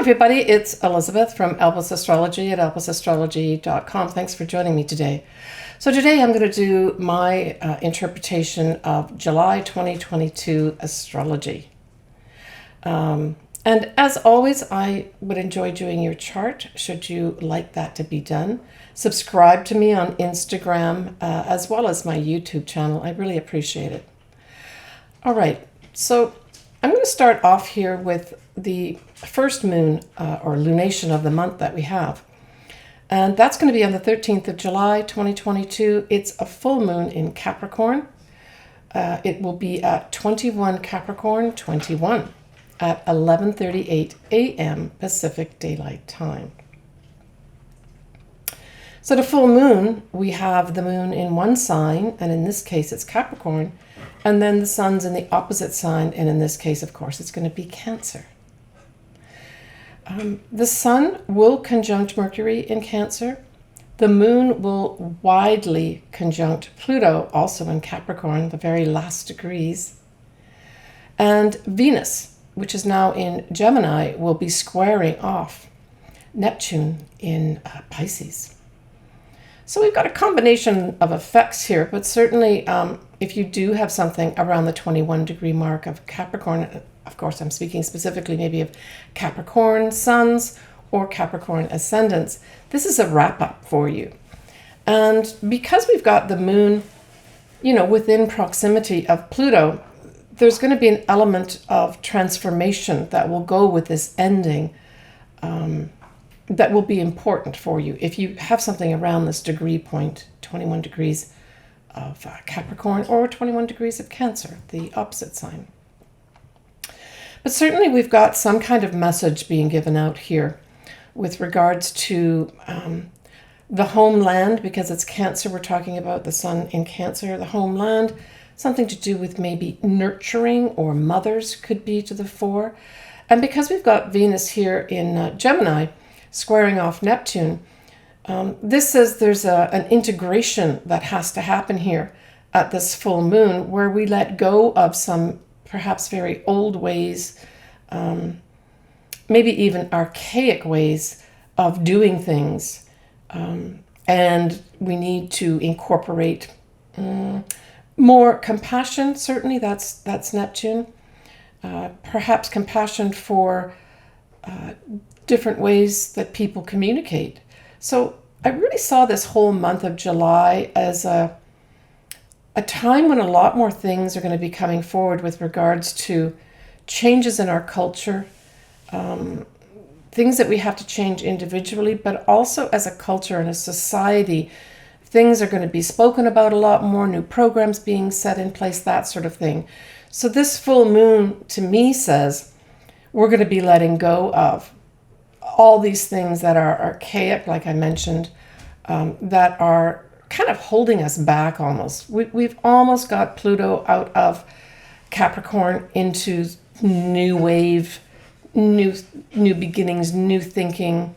everybody, it's Elizabeth from Elvis Astrology at elvisastrology.com. Thanks for joining me today. So today I'm going to do my interpretation of July 2022 astrology. And as always, I would enjoy doing your chart, should you like that to be done. Subscribe to me on Instagram as well as my YouTube channel. I really appreciate it. All right, so I'm going to start off here with the first moon or lunation of the month that we have. And that's going to be on the 13th of July, 2022. It's a full moon in Capricorn. It will be at 21 Capricorn 21 at 11:38 a.m. Pacific Daylight Time. So the full moon, we have the moon in one sign, and in this case it's Capricorn, and then the sun's in the opposite sign, and in this case, of course, it's going to be Cancer. The sun will conjunct Mercury in Cancer. The moon will widely conjunct Pluto, also in Capricorn, the very last degrees. And Venus, which is now in Gemini, will be squaring off Neptune in Pisces. So we've got a combination of effects here, but certainly if you do have something around the 21 degree mark of Capricorn, of course I'm speaking specifically maybe of Capricorn suns or Capricorn ascendants, this is a wrap up for you. And because we've got the moon, within proximity of Pluto, there's going to be an element of transformation that will go with this ending that will be important for you. If you have something around this degree point, 21 degrees of Capricorn or 21 degrees of Cancer, the opposite sign. But certainly we've got some kind of message being given out here with regards to the homeland, because it's Cancer we're talking about, the sun in Cancer, the homeland, something to do with maybe nurturing or mothers could be to the fore. And because we've got Venus here in Gemini squaring off Neptune, this says there's an integration that has to happen here at this full moon where we let go of some perhaps very old ways, maybe even archaic ways of doing things. And we need to incorporate more compassion. Certainly that's Neptune. Perhaps compassion for different ways that people communicate. So I really saw this whole month of July as a time when a lot more things are going to be coming forward with regards to changes in our culture, things that we have to change individually, but also as a culture and a society. Things are going to be spoken about a lot more, new programs being set in place, that sort of thing. So this full moon to me says we're going to be letting go of all these things that are archaic, like I mentioned, that are kind of holding us back almost. We've almost got Pluto out of Capricorn into new wave, new beginnings, new thinking,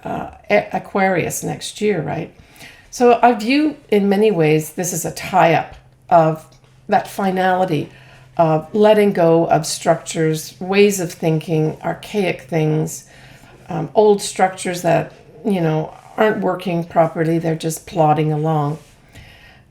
Aquarius next year, right? So I view in many ways this is a tie-up of that finality of letting go of structures, ways of thinking, archaic things, old structures that, aren't working properly. They're just plodding along.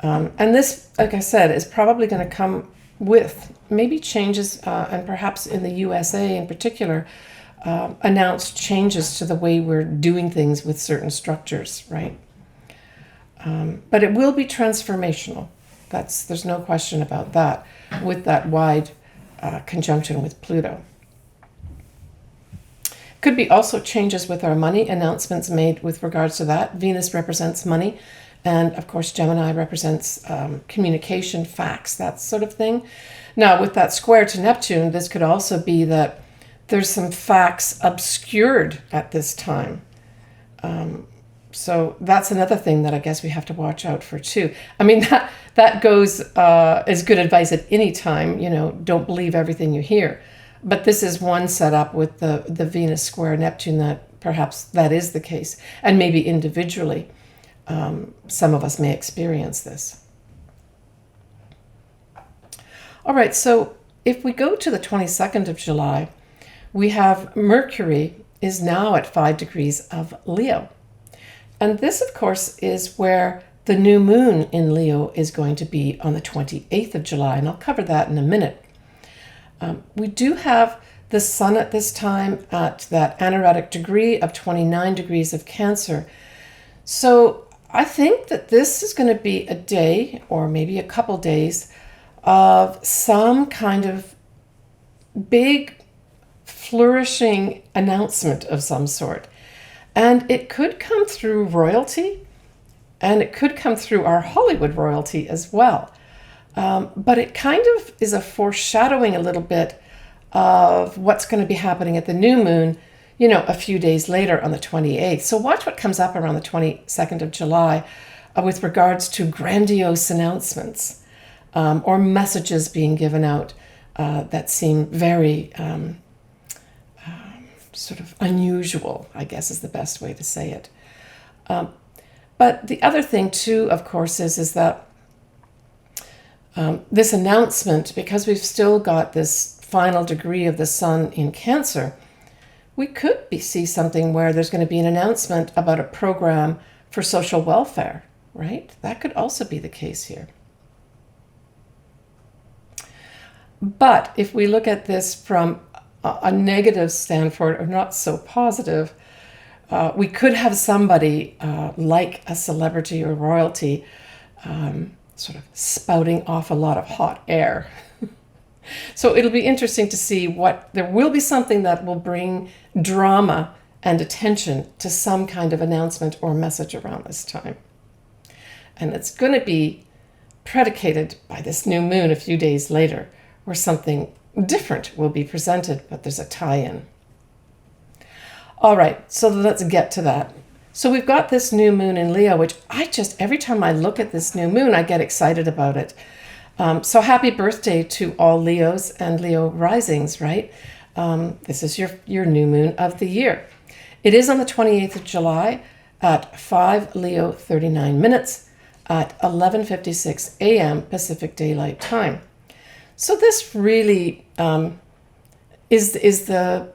And this, like I said, is probably going to come with maybe changes, and perhaps in the USA in particular, announced changes to the way we're doing things with certain structures, right? But it will be transformational. There's no question about that, with that wide conjunction with Pluto. Could be also changes with our money, announcements made with regards to that. Venus represents money, and of course Gemini represents communication, facts, that sort of thing. Now with that square to Neptune, this could also be that there's some facts obscured at this time. So that's another thing that I guess we have to watch out for too. I mean, that goes as good advice at any time, don't believe everything you hear. But this is one setup with the Venus square Neptune that perhaps that is the case. And maybe individually, some of us may experience this. All right, so if we go to the 22nd of July, we have Mercury is now at 5 degrees of Leo. And this, of course, is where the new moon in Leo is going to be on the 28th of July, and I'll cover that in a minute. We do have the sun at this time at that anaretic degree of 29 degrees of Cancer. So I think that this is going to be a day, or maybe a couple days, of some kind of big flourishing announcement of some sort. And it could come through royalty, and it could come through our Hollywood royalty as well. But it kind of is a foreshadowing a little bit of what's going to be happening at the new moon, a few days later on the 28th. So watch what comes up around the 22nd of July with regards to grandiose announcements or messages being given out that seem very sort of unusual, I guess is the best way to say it. But the other thing too, of course, is that this announcement, because we've still got this final degree of the sun in Cancer, we could see something where there's going to be an announcement about a program for social welfare, right? That could also be the case here. But if we look at this from a negative standpoint, or not so positive, we could have somebody like a celebrity or royalty sort of spouting off a lot of hot air. So it'll be interesting to see there will be something that will bring drama and attention to some kind of announcement or message around this time. And it's going to be predicated by this new moon a few days later, where something different will be presented, but there's a tie-in. All right, so let's get to that. So we've got this new moon in Leo, which every time I look at this new moon, I get excited about it. So happy birthday to all Leos and Leo risings, right? This is your new moon of the year. It is on the 28th of July at 5 Leo 39 minutes at 11:56 a.m. Pacific Daylight Time. So this really is the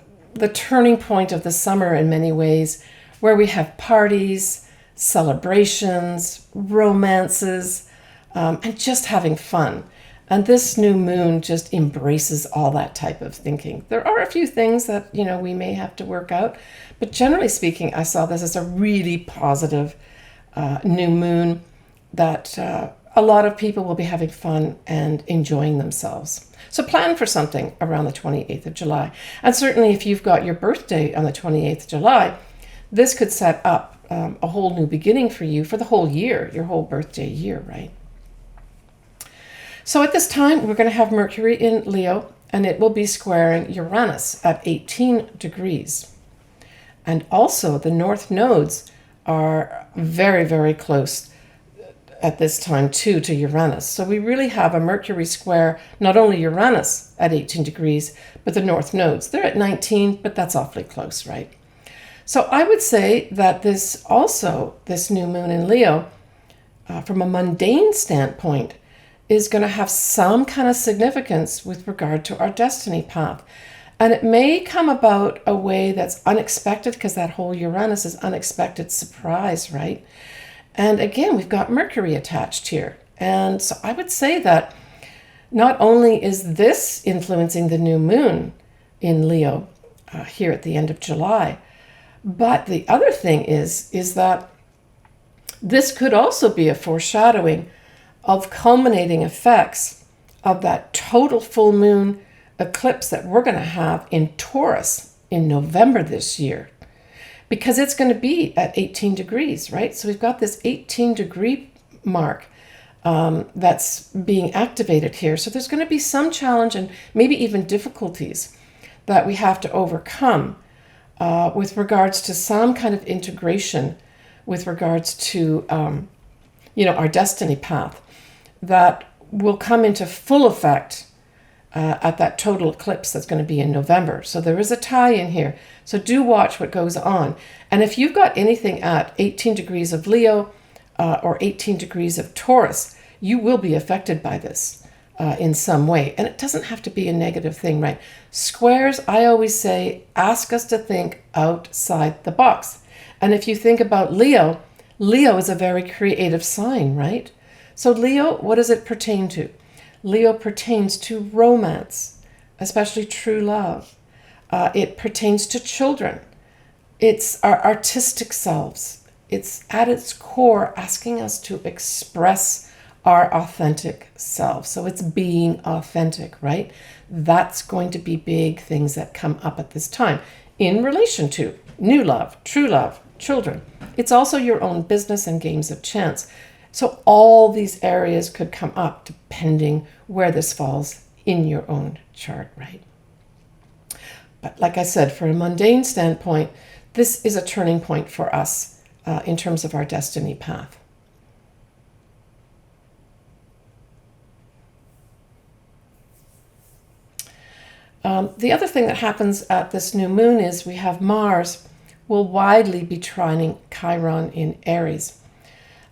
turning point of the summer in many ways, where we have parties, celebrations, romances, and just having fun. And this new moon just embraces all that type of thinking. There are a few things that, we may have to work out, but generally speaking, I saw this as a really positive new moon that a lot of people will be having fun and enjoying themselves. So plan for something around the 28th of July. And certainly if you've got your birthday on the 28th of July, this could set up a whole new beginning for you for the whole year, your whole birthday year, right? So at this time, we're going to have Mercury in Leo, and it will be squaring Uranus at 18 degrees. And also the north nodes are very, very close at this time too to Uranus. So we really have a Mercury square, not only Uranus at 18 degrees, but the north nodes. They're at 19, but that's awfully close, right? So I would say that this new moon in Leo, from a mundane standpoint, is going to have some kind of significance with regard to our destiny path. And it may come about a way that's unexpected, because that whole Uranus is unexpected surprise, right? And again, we've got Mercury attached here. And so I would say that not only is this influencing the new moon in Leo here at the end of July, but the other thing is that this could also be a foreshadowing of culminating effects of that total full moon eclipse that we're going to have in Taurus in November this year, because it's going to be at 18 degrees, right? So we've got this 18 degree mark that's being activated here. So there's going to be some challenge and maybe even difficulties that we have to overcome with regards to some kind of integration with regards to, our destiny path that will come into full effect at that total eclipse that's going to be in November. So there is a tie in here. So do watch what goes on. And if you've got anything at 18 degrees of Leo or 18 degrees of Taurus, you will be affected by this. in some way. And it doesn't have to be a negative thing, right? Squares, I always say, ask us to think outside the box. And if you think about Leo, Leo is a very creative sign, right? So Leo, what does it pertain to? Leo pertains to romance, especially true love. It pertains to children. It's our artistic selves. It's at its core asking us to express our authentic self. So it's being authentic, right? That's going to be big things that come up at this time in relation to new love, true love, children. It's also your own business and games of chance. So all these areas could come up depending where this falls in your own chart, right? But like I said, from a mundane standpoint, this is a turning point for us in terms of our destiny path. The other thing that happens at this new moon is we have Mars will widely be trining Chiron in Aries.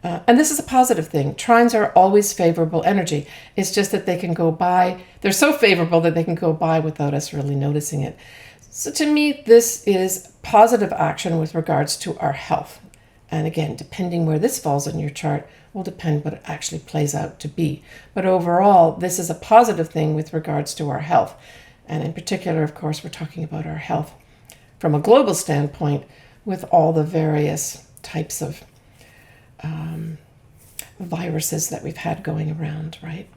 And this is a positive thing. Trines are always favorable energy. It's just that they can go by. They're so favorable that they can go by without us really noticing it. So to me, this is positive action with regards to our health. And again, depending where this falls in your chart will depend what it actually plays out to be. But overall, this is a positive thing with regards to our health. And in particular, of course, we're talking about our health from a global standpoint with all the various types of viruses that we've had going around, right?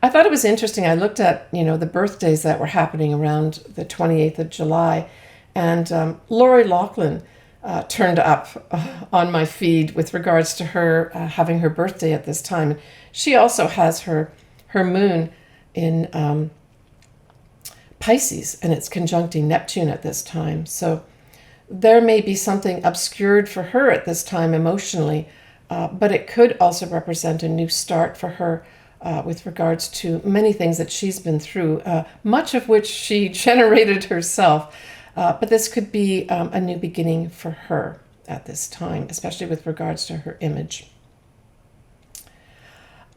I thought it was interesting. I looked at, the birthdays that were happening around the 28th of July, and Lori Loughlin turned up on my feed with regards to her having her birthday at this time. She also has her moon in Pisces, and it's conjuncting Neptune at this time. So there may be something obscured for her at this time emotionally, but it could also represent a new start for her with regards to many things that she's been through, much of which she generated herself. But this could be a new beginning for her at this time, especially with regards to her image.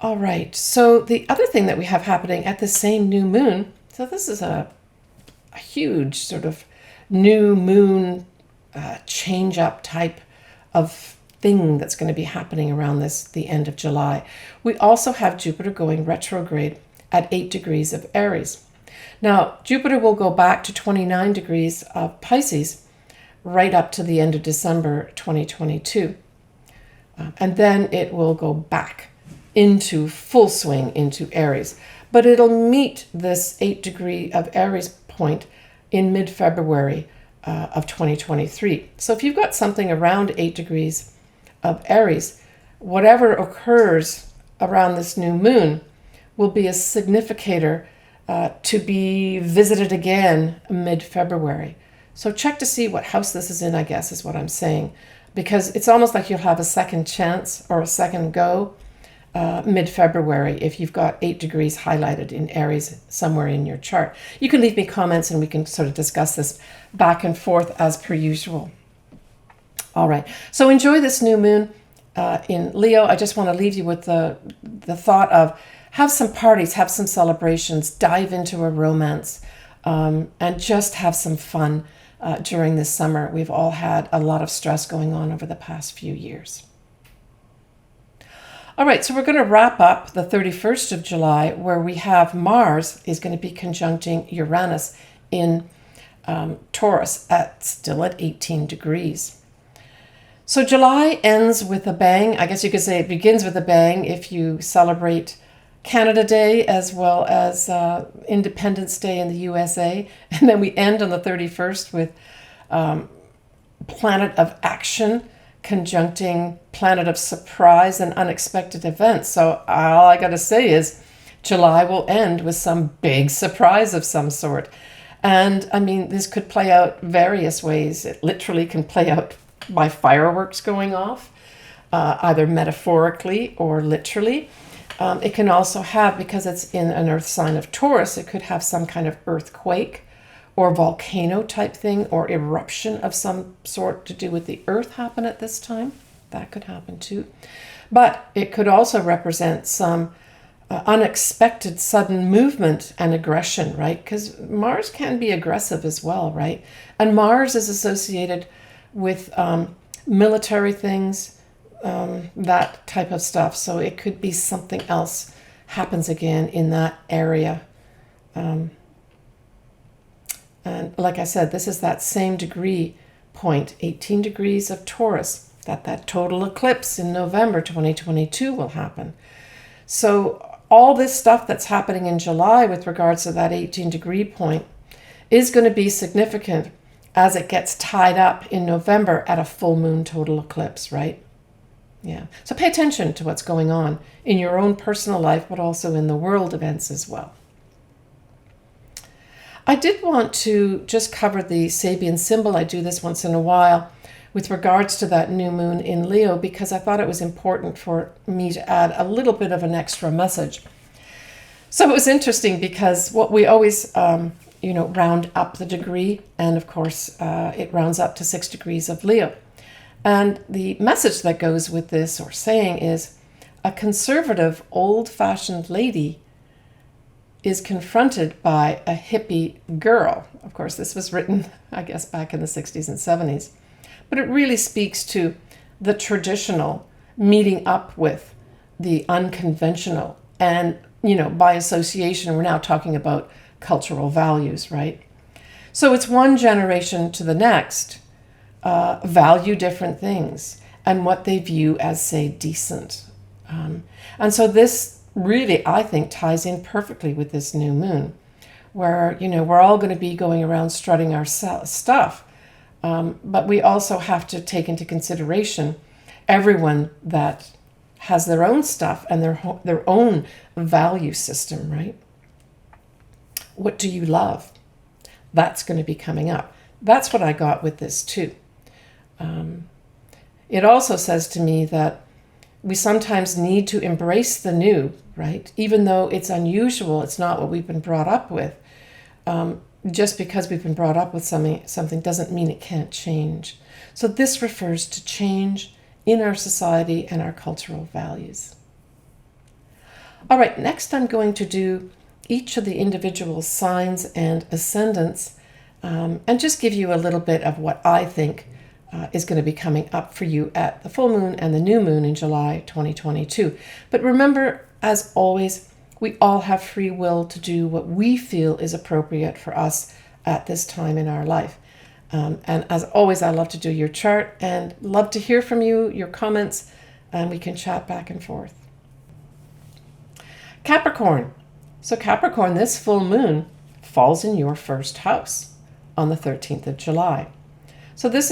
All right, so the other thing that we have happening at the same new moon, so this is a huge sort of new moon change up type of thing that's going to be happening around the end of July. We also have Jupiter going retrograde at 8 degrees of Aries. Now, Jupiter will go back to 29 degrees of Pisces right up to the end of December 2022. And then it will go back into full swing into Aries. But it'll meet this 8 degree of Aries point in mid-February of 2023. So if you've got something around 8 degrees of Aries, whatever occurs around this new moon will be a significator to be visited again mid-February. So check to see what house this is in, I guess, is what I'm saying. Because it's almost like you'll have a second chance or a second go mid-February if you've got 8 degrees highlighted in Aries somewhere in your chart. You can leave me comments and we can sort of discuss this back and forth as per usual. All right, so enjoy this new moon in Leo. I just want to leave you with the thought of have some parties, have some celebrations, dive into a romance, and just have some fun during this summer. We've all had a lot of stress going on over the past few years. All right, so we're going to wrap up the 31st of July where we have Mars is going to be conjuncting Uranus in Taurus still at 18 degrees. So July ends with a bang. I guess you could say it begins with a bang if you celebrate Canada Day as well as Independence Day in the USA. And then we end on the 31st with Planet of Action conjuncting Planet of Surprise and Unexpected Events. So all I got to say is July will end with some big surprise of some sort. And I mean, this could play out various ways. It literally can play out by fireworks going off, either metaphorically or literally. It can also have, because it's in an earth sign of Taurus, it could have some kind of earthquake or volcano type thing or eruption of some sort to do with the earth happen at this time. That could happen too. But it could also represent some unexpected sudden movement and aggression, right? Because Mars can be aggressive as well, right? And Mars is associated with military things, that type of stuff. So it could be something else happens again in that area. And like I said, this is that same degree point, 18 degrees of Taurus, that total eclipse in November 2022 will happen. So all this stuff that's happening in July with regards to that 18 degree point is going to be significant as it gets tied up in November at a full moon total eclipse, right? Yeah. So pay attention to what's going on in your own personal life, but also in the world events as well. I did want to just cover the Sabian symbol. I do this once in a while with regards to that new moon in Leo, because I thought it was important for me to add a little bit of an extra message. So it was interesting because what we always, round up the degree, and of course it rounds up to 6 degrees of Leo. And the message that goes with this or saying is a conservative, old-fashioned lady is confronted by a hippie girl. Of course, this was written, I guess, back in the 60s and 70s. But it really speaks to the traditional meeting up with the unconventional. And, by association, we're now talking about cultural values, right? So it's one generation to the next value different things and what they view as, say, decent. And so this really, I think, ties in perfectly with this new moon, where, we're all going to be going around strutting our stuff. But we also have to take into consideration everyone that has their own stuff and their own value system, right? What do you love? That's going to be coming up. That's what I got with this too. It also says to me that we sometimes need to embrace the new, right? Even though it's unusual, it's not what we've been brought up with. Just because we've been brought up with something doesn't mean it can't change. So this refers to change in our society and our cultural values. All right, next I'm going to do each of the individual signs and ascendants, and just give you a little bit of what I think is going to be coming up for you at the full moon and the new moon in July 2022. But remember, as always, we all have free will to do what we feel is appropriate for us at this time in our life. And as always, I love to do your chart and love to hear from you, your comments, and we can chat back and forth. Capricorn. So Capricorn, this full moon falls in your first house on the 13th of July. So this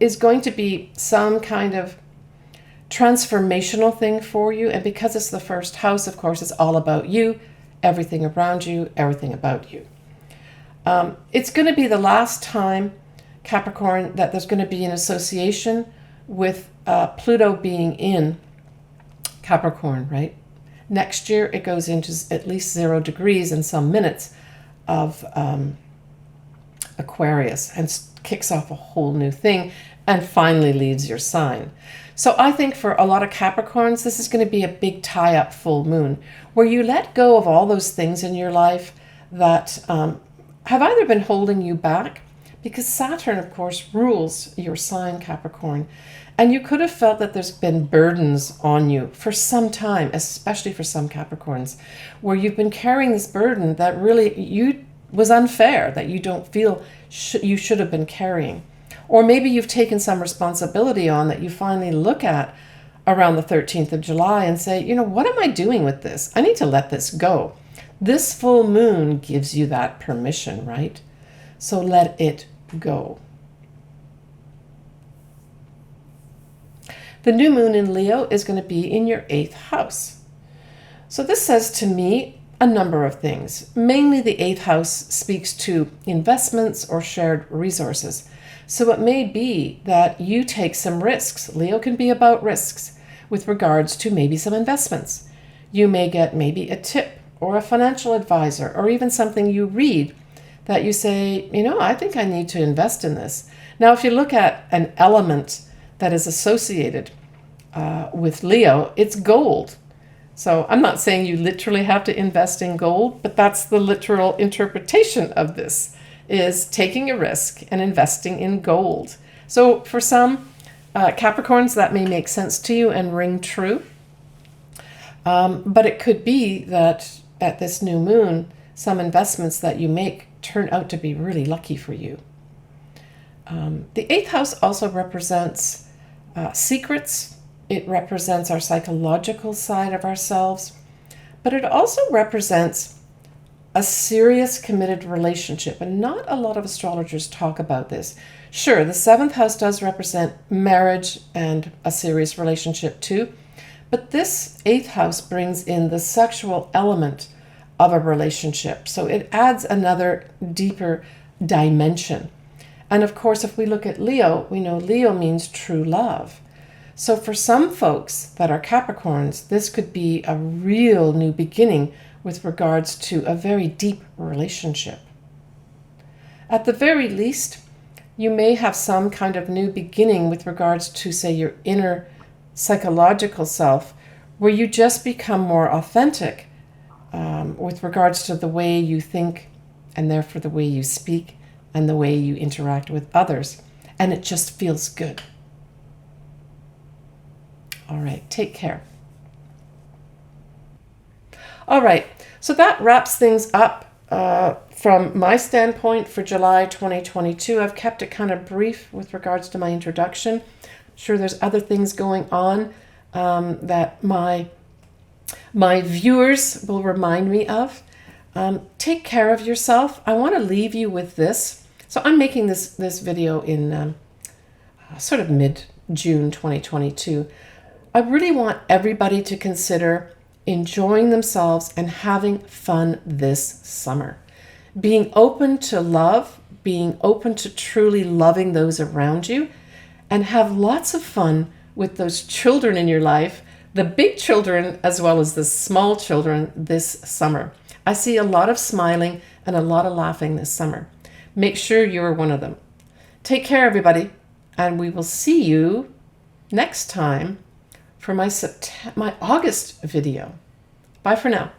is going to be some kind of transformational thing for you. And because it's the first house, of course, it's all about you, everything around you, everything about you. It's going to be the last time, Capricorn, that there's going to be an association with Pluto being in Capricorn, right? Next year, it goes into at least 0 degrees and some minutes of Aquarius and kicks off a whole new thing and finally leaves your sign. So I think for a lot of Capricorns, this is going to be a big tie-up full moon where you let go of all those things in your life that have either been holding you back, because Saturn, of course, rules your sign, Capricorn. And you could have felt that there's been burdens on you for some time, especially for some Capricorns, where you've been carrying this burden that really was unfair, that you don't feel you should have been carrying. Or maybe you've taken some responsibility on that you finally look at around the 13th of July and say, what am I doing with this? I need to let this go. This full moon gives you that permission, right? So let it go. The new moon in Leo is going to be in your 8th house. So this says to me a number of things. Mainly the 8th house speaks to investments or shared resources. So it may be that you take some risks. Leo can be about risks with regards to maybe some investments. You may get maybe a tip or a financial advisor or even something you read that you say, I think I need to invest in this. Now, if you look at an element that is associated with Leo, it's gold. So I'm not saying you literally have to invest in gold, but that's the literal interpretation of this, is taking a risk and investing in gold. So for some Capricorns, that may make sense to you and ring true. But it could be that at this new moon, some investments that you make turn out to be really lucky for you. The eighth house also represents secrets. It represents our psychological side of ourselves, but it also represents a serious committed relationship. And not a lot of astrologers talk about this. Sure, the seventh house does represent marriage and a serious relationship too, but this eighth house brings in the sexual element of a relationship. So it adds another deeper dimension. And of course, if we look at Leo, we know Leo means true love. So for some folks that are Capricorns, this could be a real new beginning with regards to a very deep relationship. At the very least, you may have some kind of new beginning with regards to, say, your inner psychological self, where you just become more authentic with regards to the way you think, and therefore the way you speak and the way you interact with others. And it just feels good. All right, take care. All right, so that wraps things up from my standpoint for July 2022. I've kept it kind of brief with regards to my introduction. I'm sure there's other things going on that my viewers will remind me of. Take care of yourself. I want to leave you with this. So I'm making this video in sort of mid-June 2022. I really want everybody to consider enjoying themselves and having fun this summer. Being open to love, being open to truly loving those around you, and have lots of fun with those children in your life, the big children as well as the small children this summer. I see a lot of smiling and a lot of laughing this summer. Make sure you're one of them. Take care, everybody, and we will see you next time for my August video. Bye for now.